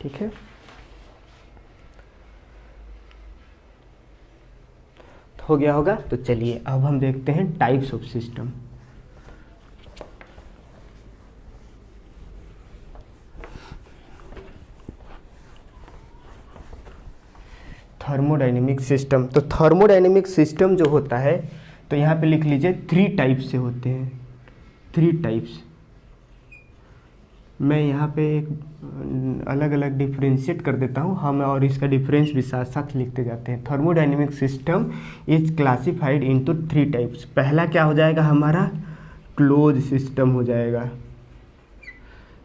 ठीक है, हो गया होगा। तो चलिए अब हम देखते हैं types of system. Thermodynamic system. तो थर्मोडायनेमिक सिस्टम जो होता है, तो यहाँ पे लिख लीजिए 3 टाइप से होते हैं, 3 टाइप्स। मैं यहाँ पे एक अलग अलग डिफ्रेंशिएट कर देता हूँ हम, और इसका डिफरेंस भी साथ साथ लिखते जाते हैं। Thermodynamic system is classified into 3 types. पहला क्या हो जाएगा हमारा, क्लोज सिस्टम हो जाएगा।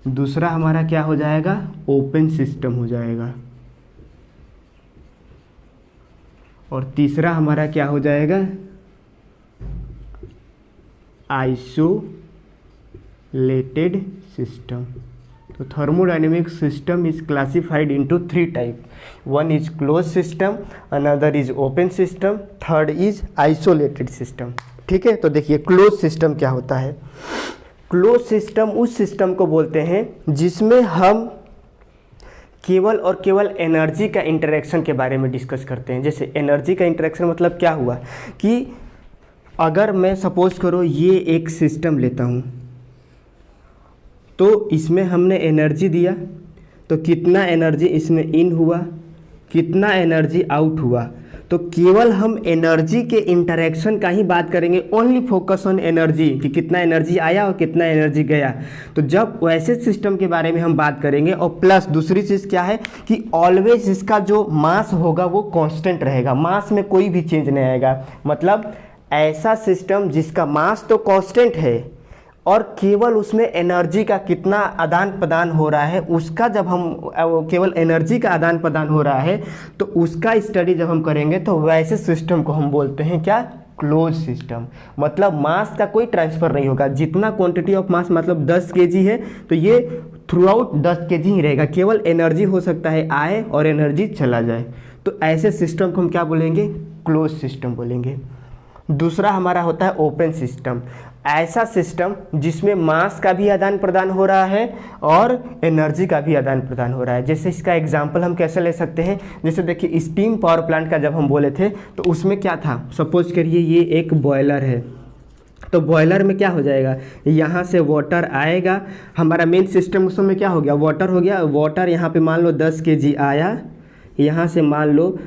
दूसरा हमारा क्या हो जाएगा, ओपन सिस्टम हो जाएगा। और तीसरा हमारा क्या हो जाएगा, आइसोलेटेड सिस्टम। तो thermodynamic system is classified into 3 type. One is close system, another is open system, third is isolated system. ठीक है। तो देखिए क्लोज सिस्टम क्या होता है। क्लोज सिस्टम उस सिस्टम को बोलते हैं जिसमें हम केवल और केवल एनर्जी का इंटरेक्शन के बारे में डिस्कस करते हैं। जैसे एनर्जी का इंटरेक्शन मतलब क्या हुआ कि अगर मैं सपोज करो ये एक सिस्टम लेता हूँ, तो इसमें हमने एनर्जी दिया, तो कितना एनर्जी इसमें इन हुआ, कितना एनर्जी आउट हुआ। तो केवल हम एनर्जी के इंटरेक्शन का ही बात करेंगे, ओनली फोकस ऑन एनर्जी, कि कितना एनर्जी आया और कितना एनर्जी गया। तो जब वैसे सिस्टम के बारे में हम बात करेंगे, और प्लस दूसरी चीज़ क्या है कि ऑलवेज इसका जो मास होगा वो कांस्टेंट रहेगा, मास में कोई भी चेंज नहीं आएगा। मतलब ऐसा सिस्टम जिसका मास तो कांस्टेंट है और केवल उसमें एनर्जी का कितना आदान प्रदान हो रहा है, उसका जब हम केवल एनर्जी का आदान प्रदान हो रहा है तो उसका स्टडी जब हम करेंगे तो वैसे सिस्टम को हम बोलते हैं क्या, क्लोज सिस्टम। मतलब मास का कोई ट्रांसफ़र नहीं होगा, जितना क्वांटिटी ऑफ मास मतलब 10 kg है तो ये थ्रू आउट 10 kg ही रहेगा, केवल एनर्जी हो सकता है आए और एनर्जी चला जाए। तो ऐसे सिस्टम को हम क्या बोलेंगे, क्लोज सिस्टम बोलेंगे। दूसरा हमारा होता है ओपन सिस्टम। ऐसा सिस्टम जिसमें मास का भी आदान प्रदान हो रहा है और एनर्जी का भी आदान प्रदान हो रहा है। जैसे इसका एग्जांपल हम कैसे ले सकते हैं, जैसे देखिए स्टीम पावर प्लांट का जब हम बोले थे तो उसमें क्या था, सपोज करिए ये एक बॉयलर है, तो बॉयलर में क्या हो जाएगा, यहाँ से वाटर आएगा, हमारा मेन सिस्टम उस समय क्या हो गया, वाटर हो गया। वाटर यहाँ पे मान लो 10 kg आया, यहाँ से मान लो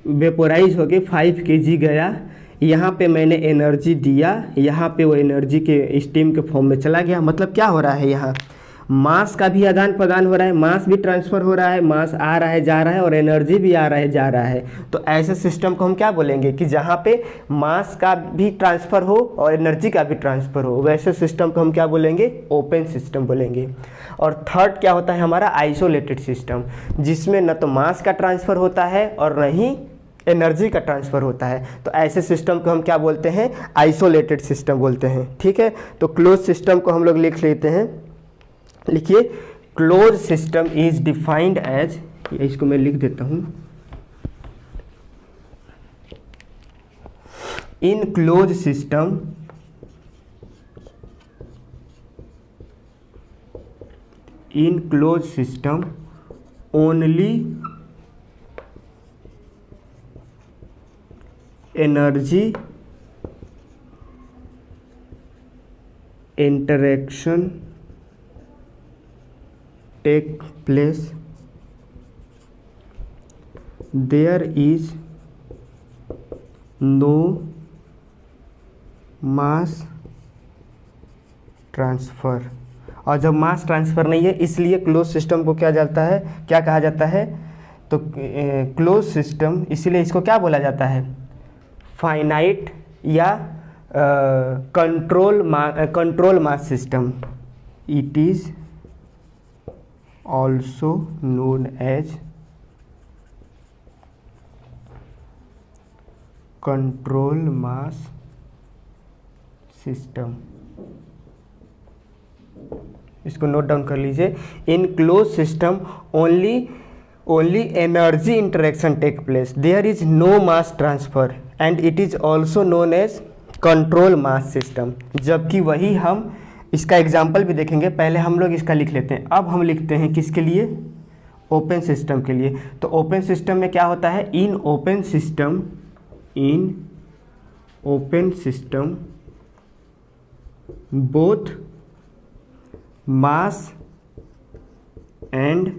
वेपोराइज हो के 5 kg गया, यहाँ पे मैंने एनर्जी दिया, यहाँ पे वो एनर्जी के स्टीम के फॉर्म में चला गया। मतलब क्या हो रहा है, यहाँ मास का भी आदान प्रदान हो रहा है, मास भी ट्रांसफ़र हो रहा है, मास आ रहा है जा रहा है और एनर्जी भी आ रहा है जा रहा है। तो ऐसे सिस्टम को हम क्या बोलेंगे कि जहाँ पे मास का भी ट्रांसफ़र हो और एनर्जी का भी ट्रांसफ़र हो, वैसे सिस्टम को हम क्या बोलेंगे, ओपन सिस्टम बोलेंगे। और थर्ड क्या होता है हमारा, आइसोलेटेड सिस्टम, जिसमें न तो मास का ट्रांसफ़र होता है और न ही एनर्जी का ट्रांसफ़र होता है। तो ऐसे सिस्टम को हम क्या बोलते हैं, आइसोलेटेड सिस्टम बोलते हैं। ठीक है, तो क्लोज सिस्टम को हम लोग लिख लेते हैं। लिखिए, close system is defined as, इसको मैं लिख देता हूँ, in close system only energy interaction take place, there is no mass transfer. और जब मास ट्रांसफ़र नहीं है इसलिए क्लोज सिस्टम को क्या जाता है, क्या कहा जाता है, तो क्लोज सिस्टम इसलिए इसको क्या बोला जाता है, फाइनाइट या control mass system. It is also known as control mass system. इसको नोट डाउन कर लीजिए। In close system only energy interaction take place, there is no mass transfer and it is also known as control mass system. जबकि वही हम इसका example भी देखेंगे, पहले हम लोग इसका लिख लेते हैं। अब हम लिखते हैं किसके लिए, ओपन सिस्टम के लिए। तो ओपन सिस्टम में क्या होता है, in open system both mass and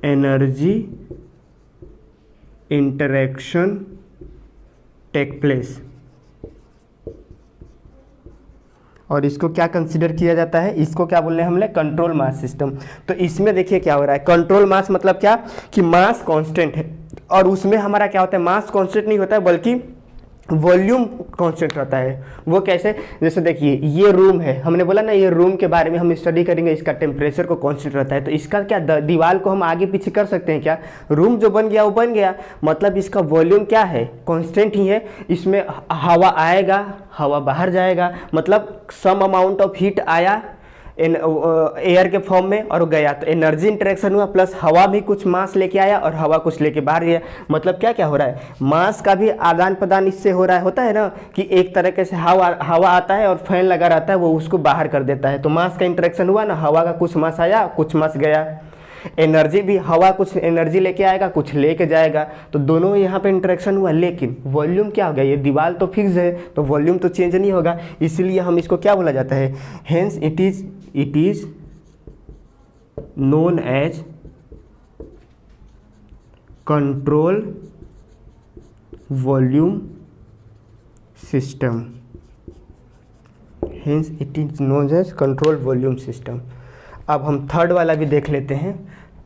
energy interaction take place. और इसको क्या कंसीडर किया जाता है, इसको क्या बोल रहे हैं हमने, कंट्रोल मास सिस्टम। तो इसमें देखिए क्या हो रहा है, कंट्रोल मास मतलब क्या कि मास कांस्टेंट है और उसमें हमारा क्या होता है, मास कांस्टेंट नहीं होता है बल्कि वॉल्यूम कांस्टेंट रहता है। वो कैसे, जैसे देखिए ये रूम है, हमने बोला ना ये रूम के बारे में हम स्टडी करेंगे, इसका टेम्परेचर को कांस्टेंट रहता है। तो इसका क्या दीवार को हम आगे पीछे कर सकते हैं क्या, रूम जो बन गया वो बन गया, मतलब इसका वॉल्यूम क्या है, कांस्टेंट ही है। इसमें हवा आएगा, हवा बाहर जाएगा, मतलब सम अमाउंट ऑफ हीट आया, एयर के फॉर्म में और गया, तो एनर्जी इंटरेक्शन हुआ, प्लस हवा भी कुछ मास लेके आया और हवा कुछ लेके बाहर गया। मतलब क्या क्या हो रहा है, मास का भी आदान प्रदान इससे हो रहा है। होता है ना कि एक तरीके से हवा आता है और फैन लगा रहता है, वो उसको बाहर कर देता है, तो मास का इंटरेक्शन हुआ ना, हवा का कुछ मास आया कुछ मास गया। एनर्जी भी, हवा कुछ एनर्जी लेके आएगा कुछ लेके जाएगा, तो दोनों यहाँ पे इंटरेक्शन हुआ। लेकिन वॉल्यूम क्या हो गया, ये दीवार तो फिक्स है तो वॉल्यूम तो चेंज नहीं होगा, इसलिए हम इसको क्या बोला जाता है, hence it is known as control volume system. Hence it is known as control volume system. अब हम थर्ड वाला भी देख लेते हैं।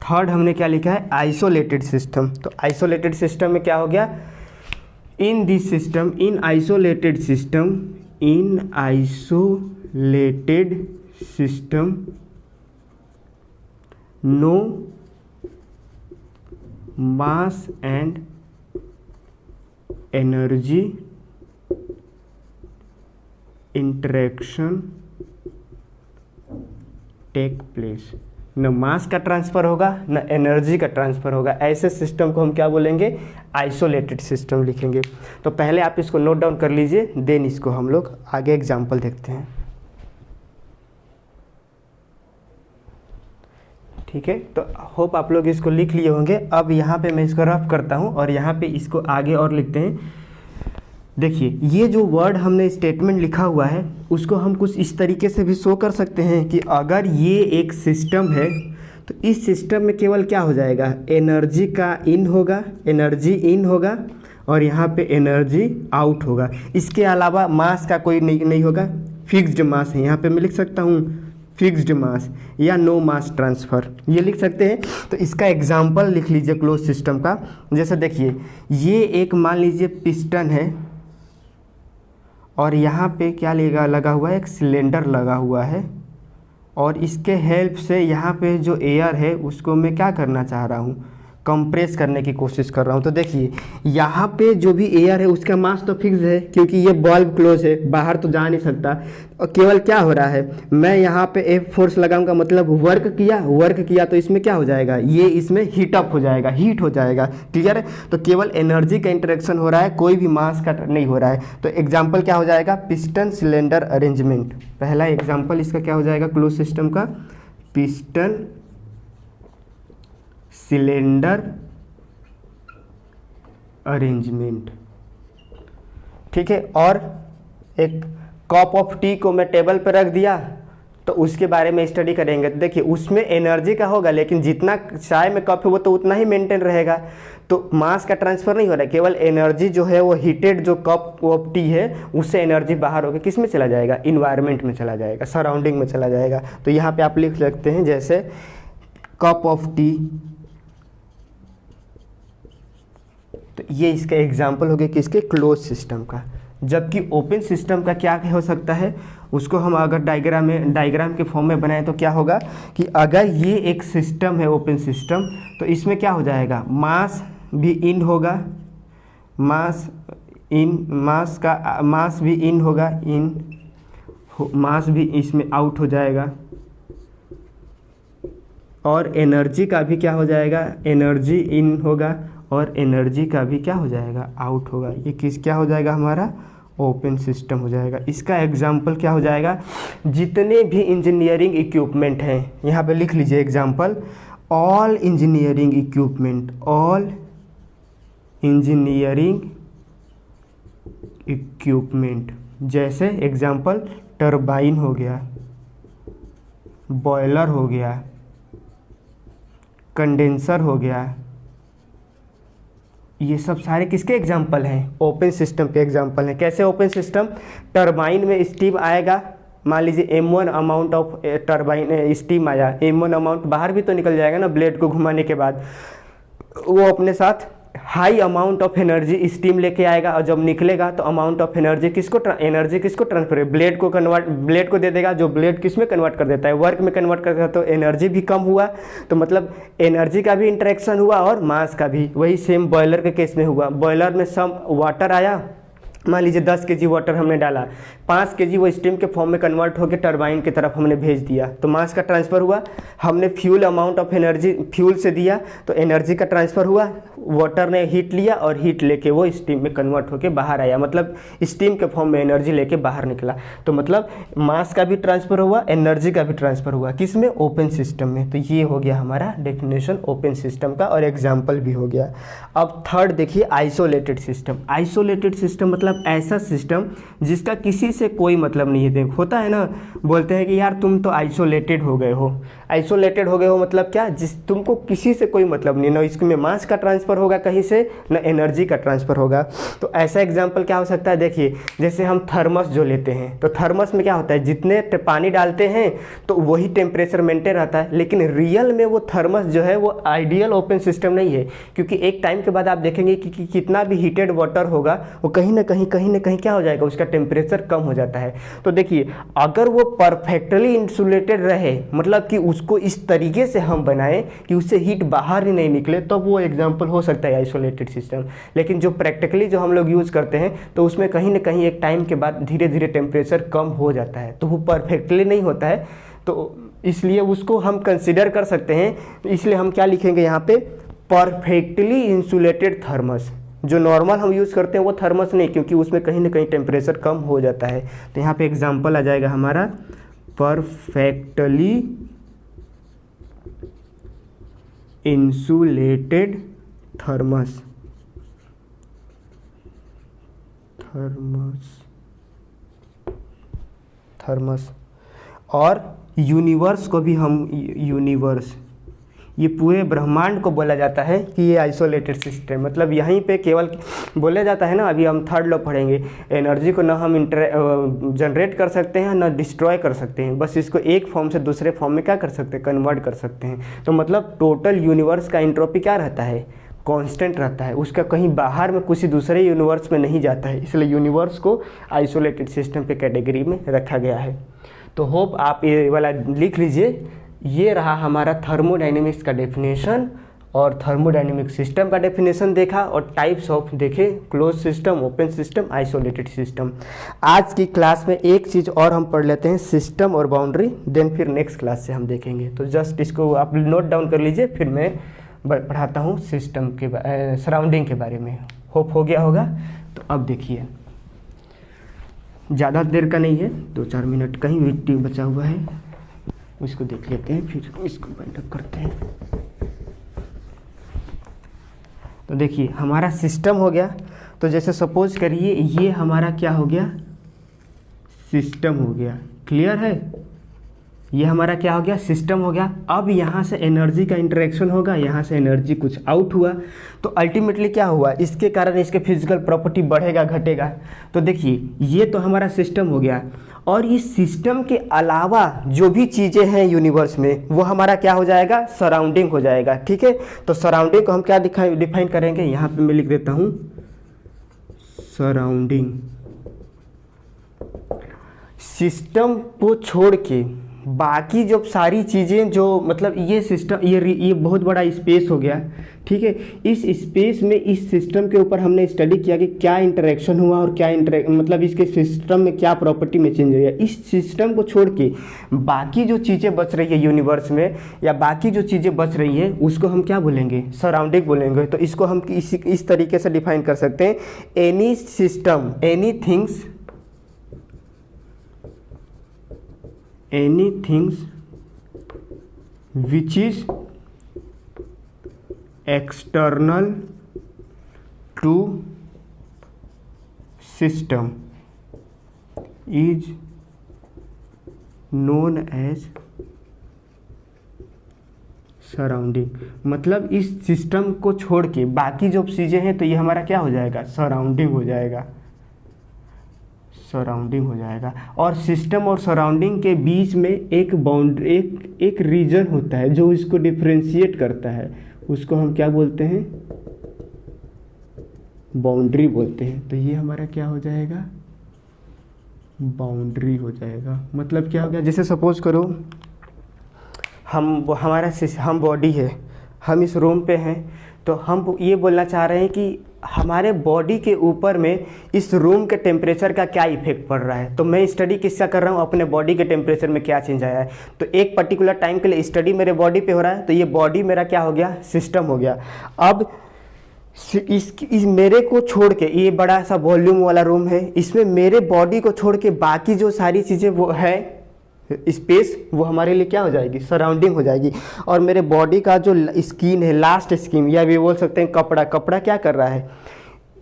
थर्ड हमने क्या लिखा है, आइसोलेटेड सिस्टम। तो आइसोलेटेड सिस्टम में क्या हो गया, in this system, in isolated system, in isolated system no mass and energy interaction take place. न मास का ट्रांसफ़र होगा न एनर्जी का ट्रांसफ़र होगा, ऐसे सिस्टम को हम क्या बोलेंगे, आइसोलेटेड सिस्टम लिखेंगे। तो पहले आप इसको नोट डाउन कर लीजिए, देन इसको हम लोग आगे एग्जांपल देखते हैं। ठीक है, तो होप आप लोग इसको लिख लिए होंगे। अब यहाँ पे मैं इसको रफ करता हूँ और यहाँ पे इसको आगे और लिखते हैं। देखिए, ये जो वर्ड हमने स्टेटमेंट लिखा हुआ है उसको हम कुछ इस तरीके से भी शो कर सकते हैं कि अगर ये एक सिस्टम है तो इस सिस्टम में केवल क्या हो जाएगा, एनर्जी का इन होगा, एनर्जी इन होगा और यहाँ पे एनर्जी आउट होगा। इसके अलावा मास का कोई नहीं होगा, फिक्स्ड मास है। यहाँ पे मैं लिख सकता हूँ फिक्स्ड मास या नो मास ट्रांसफ़र, ये लिख सकते हैं। तो इसका एग्जाम्पल लिख लीजिए क्लोज सिस्टम का। जैसे देखिए, ये एक मान लीजिए पिस्टन है और यहाँ पे क्या लगा हुआ है, एक सिलेंडर लगा हुआ है और इसके हेल्प से यहाँ पे जो एयर है उसको मैं क्या करना चाह रहा हूँ, कंप्रेस करने की कोशिश कर रहा हूँ। तो देखिए, यहाँ पे जो भी एयर है उसका मास तो फिक्स है क्योंकि ये बल्ब क्लोज है, बाहर तो जा नहीं सकता। और केवल क्या हो रहा है, मैं यहाँ पे एफ फोर्स लगाऊंगा, मतलब वर्क किया तो इसमें क्या हो जाएगा, ये इसमें हीट अप हो जाएगा, हीट हो जाएगा। क्लियर है, तो केवल एनर्जी का इंटरेक्शन हो रहा है, कोई भी मास का नहीं हो रहा है। तो एग्जाम्पल क्या हो जाएगा, पिस्टन सिलेंडर अरेंजमेंट। पहला एग्जाम्पल इसका क्या हो जाएगा क्लोज सिस्टम का, पिस्टन सिलेंडर अरेंजमेंट। ठीक है, और एक कप ऑफ टी को मैं टेबल पर रख दिया तो उसके बारे में स्टडी करेंगे। तो देखिए, उसमें एनर्जी का होगा लेकिन जितना चाय में कप है वो तो उतना ही मेंटेन रहेगा, तो मास का ट्रांसफ़र नहीं हो रहा है। केवल एनर्जी जो है वो हीटेड जो कप ऑफ टी है उससे एनर्जी बाहर होकर किस में चला जाएगा, इन्वायरमेंट में चला जाएगा, सराउंडिंग में चला जाएगा। तो यहाँ पे आप लिख सकते हैं जैसे कप ऑफ टी, तो ये इसका एग्जाम्पल हो गया किसके, क्लोज सिस्टम का। जबकि ओपन सिस्टम का क्या हो सकता है, उसको हम अगर डायग्राम के फॉर्म में बनाएं तो क्या होगा कि अगर ये एक सिस्टम है ओपन सिस्टम, तो इसमें क्या हो जाएगा, मास भी इन होगा, मास भी इन होगा, मास भी इसमें आउट हो जाएगा और एनर्जी का भी क्या हो जाएगा, एनर्जी इन होगा और एनर्जी का भी क्या हो जाएगा, आउट होगा। ये क्या हो जाएगा, हमारा ओपन सिस्टम हो जाएगा। इसका एग्जाम्पल क्या हो जाएगा, जितने भी इंजीनियरिंग इक्विपमेंट हैं, यहाँ पे लिख लीजिए example, all engineering equipment, all engineering equipment. जैसे एग्जाम्पल टरबाइन हो गया, बॉयलर हो गया, कंडेंसर हो गया, ये सब सारे किसके एग्जाम्पल हैं, ओपन सिस्टम के एग्जाम्पल हैं। कैसे ओपन सिस्टम, टरबाइन में स्टीम आएगा, मान लीजिए m1 amount of turbine steam आया, m1 अमाउंट बाहर भी तो निकल जाएगा ना ब्लेड को घुमाने के बाद, वो अपने साथ high amount of energy steam लेके आएगा और जब निकलेगा तो अमाउंट ऑफ एनर्जी किसको ट्रांसफर, ब्लेड को दे देगा, जो ब्लेड किस में कन्वर्ट कर देता है, वर्क में कन्वर्ट कर देता है। तो एनर्जी भी कम हुआ, तो मतलब एनर्जी का भी इंटरेक्शन हुआ और मास का भी। वही सेम बॉयलर के केस में हुआ, बॉयलर में सम वाटर आया मान लीजिए 10 केजी वाटर हमने डाला, 5 केजी वो स्टीम के फॉर्म में कन्वर्ट होकर टरबाइन की तरफ हमने भेज दिया, तो मास का ट्रांसफ़र हुआ। हमने fuel amount of energy fuel से दिया तो एनर्जी का ट्रांसफ़र हुआ, वाटर ने हीट लिया और हीट लेके वो स्टीम में कन्वर्ट होकर बाहर आया, मतलब स्टीम के फॉर्म में एनर्जी लेके बाहर निकला। तो मतलब मास का भी ट्रांसफ़र हुआ, एनर्जी का भी ट्रांसफ़र हुआ, किस में? ओपन सिस्टम में। तो ये हो गया हमारा डेफिनेशन ओपन सिस्टम का और एग्जाम्पल भी हो गया। अब थर्ड देखिए आइसोलेटेड सिस्टम। आइसोलेटेड सिस्टम मतलब ऐसा सिस्टम जिसका किसी से कोई मतलब नहीं है। देख होता है ना, बोलते हैं कि यार तुम तो आइसोलेटेड हो गए हो। आइसोलेटेड हो गए हो मतलब क्या? जिस तुमको किसी से कोई मतलब नहीं, ना इसमें मास का ट्रांसफ़र होगा कहीं से, ना एनर्जी का ट्रांसफ़र होगा। तो ऐसा एग्जाम्पल क्या हो सकता है? देखिए जैसे हम थर्मस जो लेते हैं, तो थर्मस में क्या होता है, जितने पानी डालते हैं तो वही टेम्परेचर मेंटेन रहता है, लेकिन रियल में वो थर्मस जो है वो आइडियल ओपन सिस्टम नहीं है, क्योंकि एक टाइम के बाद आप देखेंगे कि कितना भी हीटेड वाटर होगा वो कहीं ना कहीं क्या हो जाएगा, उसका टेम्परेचर कम हो जाता है। तो देखिए अगर वो परफेक्टली इंसुलेटेड रहे, मतलब कि उसको इस तरीके से हम बनाएं कि उससे हीट बाहर ही नहीं निकले, तो वो एग्जाम्पल हो सकता है आइसोलेटेड सिस्टम। लेकिन जो प्रैक्टिकली जो हम लोग यूज़ करते हैं तो उसमें कहीं ना कहीं एक टाइम के बाद धीरे धीरे टेम्परेचर कम हो जाता है, तो वो परफेक्टली नहीं होता है, तो इसलिए उसको हम कंसिडर कर सकते हैं। इसलिए हम क्या लिखेंगे यहाँ पे, परफेक्टली इंसुलेटेड थर्मस। जो नॉर्मल हम यूज़ करते हैं वो थर्मस नहीं, क्योंकि उसमें कहीं ना कहीं टेम्परेचर कम हो जाता है। तो यहाँ पे एग्जांपल आ जाएगा हमारा परफेक्टली इंसुलेटेड थर्मस। और यूनिवर्स को भी हम यूनिवर्स, ये पूरे ब्रह्मांड को बोला जाता है कि ये आइसोलेटेड सिस्टम, मतलब यहीं पे केवल बोला जाता है ना। अभी हम थर्ड लॉ पढ़ेंगे, एनर्जी को ना हम जनरेट कर सकते हैं ना डिस्ट्रॉय कर सकते हैं, बस इसको एक फॉर्म से दूसरे फॉर्म में क्या कर सकते हैं, कन्वर्ट कर सकते हैं। तो मतलब टोटल यूनिवर्स का एंट्रोपी क्या रहता है, कांस्टेंट रहता है, उसका कहीं बाहर में किसी दूसरे यूनिवर्स में नहीं जाता है, इसलिए यूनिवर्स को आइसोलेटेड सिस्टम के कैटेगरी में रखा गया है। तो होप आप ये वाला लिख लीजिए। ये रहा हमारा थर्मोडायनेमिक्स का डेफिनेशन, और थर्मोडायनेमिक सिस्टम का डेफिनेशन देखा, और टाइप्स ऑफ देखे, close system, open system, isolated system. आज की क्लास में एक चीज़ और हम पढ़ लेते हैं, सिस्टम और बाउंड्री, देन फिर नेक्स्ट क्लास से हम देखेंगे। तो जस्ट इसको आप नोट डाउन कर लीजिए, फिर मैं पढ़ाता हूँ सिस्टम के सराउंडिंग के बारे में। होप हो गया होगा। तो अब देखिए, ज़्यादा देर का नहीं है, 2-4 मिनट कहीं भी बचा हुआ है, उसको देख लेते हैं, फिर इसको बाइंड अप करते हैं। तो देखिए हमारा सिस्टम हो गया। तो जैसे सपोज करिए ये हमारा क्या हो गया, सिस्टम हो गया। क्लियर है? ये हमारा क्या हो गया, सिस्टम हो गया। अब यहाँ से एनर्जी का इंटरेक्शन होगा, यहाँ से एनर्जी कुछ आउट हुआ, तो अल्टीमेटली क्या हुआ, इसके कारण इसके फिजिकल प्रॉपर्टी बढ़ेगा घटेगा। तो देखिए ये तो हमारा सिस्टम हो गया, और इस सिस्टम के अलावा जो भी चीज़ें हैं यूनिवर्स में, वो हमारा क्या हो जाएगा, सराउंडिंग हो जाएगा। ठीक है, तो सराउंडिंग को हम क्या डिफाइन करेंगे, यहाँ पे मैं लिख देता हूँ सराउंडिंग। सिस्टम को छोड़ के बाकी जो सारी चीज़ें, जो मतलब ये सिस्टम, ये बहुत बड़ा स्पेस हो गया। ठीक है, इस स्पेस में इस सिस्टम के ऊपर हमने स्टडी किया कि क्या इंटरेक्शन हुआ और क्या मतलब इसके सिस्टम में क्या प्रॉपर्टी में चेंज हुआ। इस सिस्टम को छोड़ के बाकी जो चीज़ें बच रही है यूनिवर्स में, या बाकी जो चीज़ें बच रही है, उसको हम क्या बोलेंगे, सराउंडिंग बोलेंगे। तो इसको हम इस तरीके से डिफाइन कर सकते हैं, any system, any things, anything which is external to system is known as surrounding. मतलब इस सिस्टम को छोड़ के बाकी जो चीज़ें हैं, तो ये हमारा क्या हो जाएगा, सराउंडिंग हो जाएगा, सराउंडिंग हो जाएगा। और सिस्टम और सराउंडिंग के बीच में एक बाउंड्री, एक रीजन होता है जो इसको डिफरेंशिएट करता है, उसको हम क्या बोलते हैं, बाउंड्री बोलते हैं। तो ये हमारा क्या हो जाएगा, बाउंड्री हो जाएगा। मतलब क्या हो गया, जैसे सपोज करो हम बॉडी है, हम इस रूम पे हैं, तो हम ये बोलना चाह रहे हैं कि हमारे बॉडी के ऊपर में इस रूम के टेम्परेचर का क्या इफेक्ट पड़ रहा है। तो मैं स्टडी किसका कर रहा हूँ, अपने बॉडी के टेम्परेचर में क्या चेंज आया है। तो एक पर्टिकुलर टाइम के लिए स्टडी मेरे बॉडी पे हो रहा है, तो ये बॉडी मेरा क्या हो गया, सिस्टम हो गया। अब इस मेरे को छोड़ के, ये बड़ा सा वॉल्यूम वाला रूम है, इसमें मेरे बॉडी को छोड़ के बाकी जो सारी चीज़ें वो है स्पेस, वो हमारे लिए क्या हो जाएगी, सराउंडिंग हो जाएगी। और मेरे बॉडी का जो स्किन है, लास्ट स्किन, या भी बोल सकते हैं कपड़ा, कपड़ा क्या कर रहा है,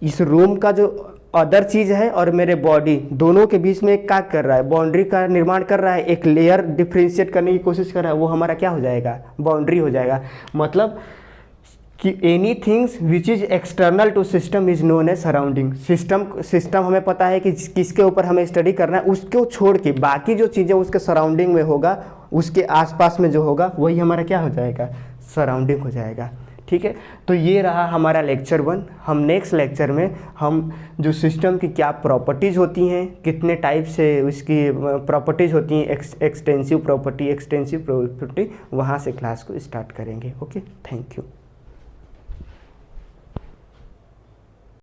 इस रूम का जो अदर चीज़ है और मेरे बॉडी दोनों के बीच में एक क्या कर रहा है, बाउंड्री का निर्माण कर रहा है, एक लेयर डिफ्रेंशिएट करने की कोशिश कर रहा है, वो हमारा क्या हो जाएगा, बाउंड्री हो जाएगा। मतलब कि any things which is external to system is known as surrounding. System हमें पता है कि किसके ऊपर हमें स्टडी करना है, उसको छोड़ के बाकी जो चीज़ें उसके सराउंडिंग में होगा, उसके आसपास में जो होगा, वही हमारा क्या हो जाएगा, सराउंडिंग हो जाएगा। ठीक है, तो ये रहा हमारा लेक्चर 1। हम नेक्स्ट लेक्चर में हम जो सिस्टम की क्या प्रॉपर्टीज़ होती हैं, कितने टाइप से उसकी प्रॉपर्टीज़ होती हैं, एक्सटेंसिव प्रॉपर्टी, वहाँ से क्लास को स्टार्ट करेंगे। Okay, thank you.